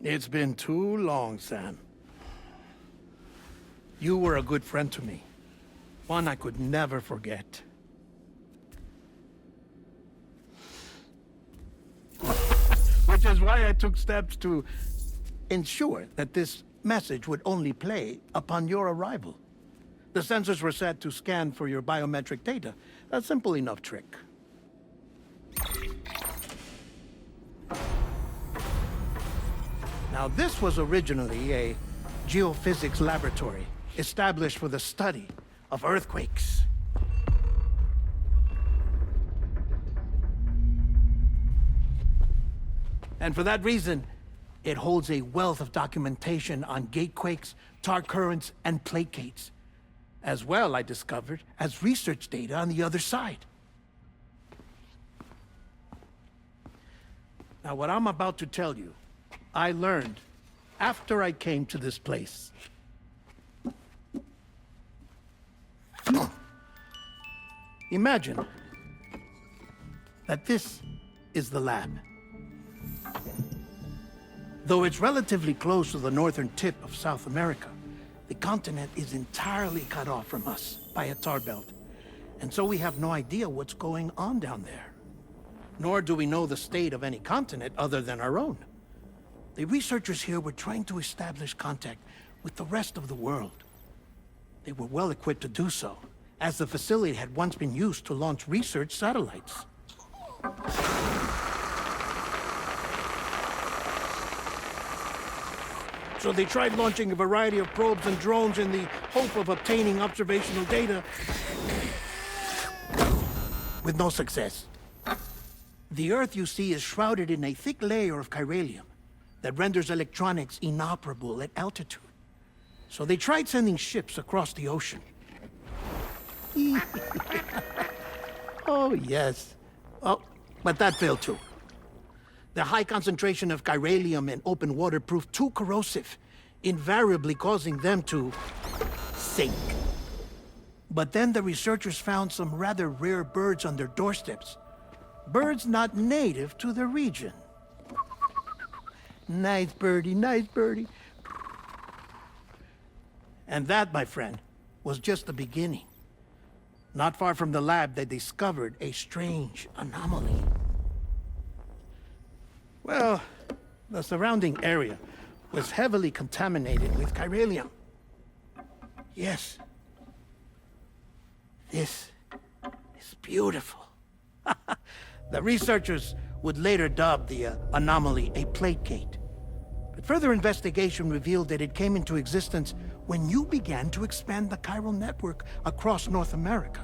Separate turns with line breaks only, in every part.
It's been too long, Sam. You were a good friend to me. One I could never forget. Which is why I took steps to ensure that this message would only play upon your arrival. The sensors were set to scan for your biometric data. A simple enough trick. Now, this was originally a geophysics laboratory established for the study of earthquakes. And for that reason, it holds a wealth of documentation on gatequakes, tar currents, and placates. As well, I discovered, as research data on the other side. Now, what I'm about to tell you, I learned after I came to this place. Imagine that this is the lab. Though it's relatively close to the northern tip of South America, the continent is entirely cut off from us by a tar belt. And so we have no idea what's going on down there. Nor do we know the state of any continent other than our own. The researchers here were trying to establish contact with the rest of the world. They were well equipped to do so, as the facility had once been used to launch research satellites. So they tried launching a variety of probes and drones in the hope of obtaining observational data, with no success. The Earth, you see, is shrouded in a thick layer of chiralium that renders electronics inoperable at altitude. So they tried sending ships across the ocean. Oh, yes. Oh, but that failed too. The high concentration of chiralium in open water proved too corrosive, invariably causing them to sink. But then the researchers found some rather rare birds on their doorsteps. Birds not native to the region. Nice birdie, nice birdie. And that, my friend, was just the beginning. Not far from the lab, they discovered a strange anomaly. Well, the surrounding area was heavily contaminated with chiralium. Yes. This is beautiful. The researchers would later dub the anomaly a placate. But further investigation revealed that it came into existence when you began to expand the chiral network across North America,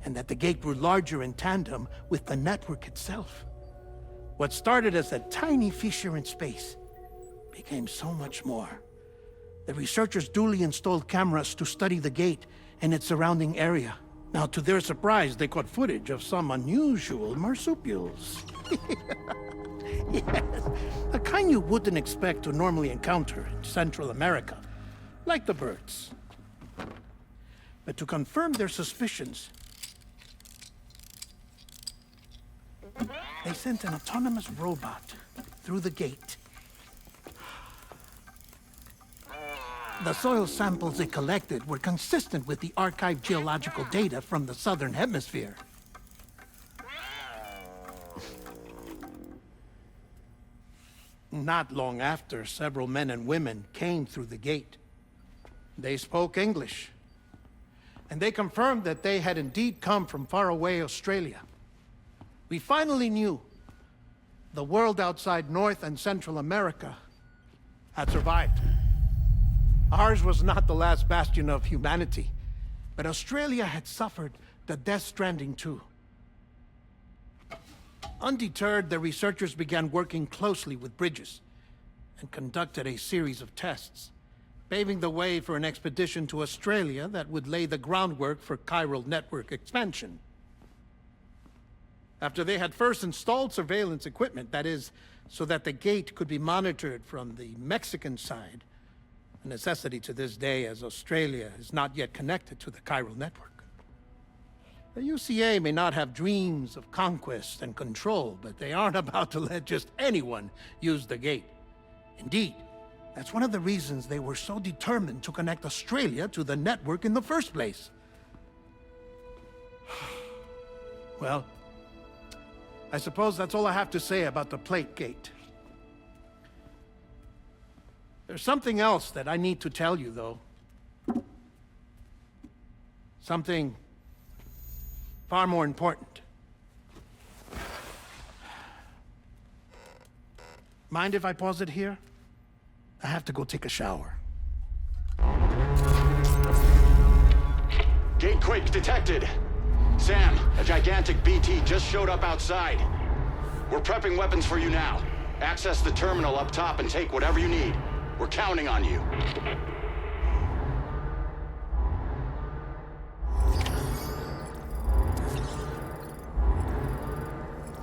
and that the gate grew larger in tandem with the network itself. What started as a tiny fissure in space became so much more. The researchers duly installed cameras to study the gate and its surrounding area. Now, to their surprise, they caught footage of some unusual marsupials. Yes, a kind you wouldn't expect to normally encounter in Central America, like the birds. But to confirm their suspicions, they sent an autonomous robot through the gate. The soil samples it collected were consistent with the archived geological data from the southern hemisphere. Not long after, several men and women came through the gate. They spoke English, and they confirmed that they had indeed come from faraway Australia. We finally knew the world outside North and Central America had survived. Ours was not the last bastion of humanity, but Australia had suffered the death stranding too. Undeterred, the researchers began working closely with Bridges and conducted a series of tests, paving the way for an expedition to Australia that would lay the groundwork for chiral network expansion. After they had first installed surveillance equipment, that is, so that the gate could be monitored from the Mexican side, a necessity to this day as Australia is not yet connected to the chiral network. The UCA may not have dreams of conquest and control, but they aren't about to let just anyone use the gate. Indeed, that's one of the reasons they were so determined to connect Australia to the network in the first place. Well, I suppose that's all I have to say about the plate gate. There's something else that I need to tell you, though. Something far more important. Mind if I pause it here? I have to go take a shower.
Gate quake detected. Sam, a gigantic BT just showed up outside. We're prepping weapons for you now. Access the terminal up top and take whatever you need. We're counting on you.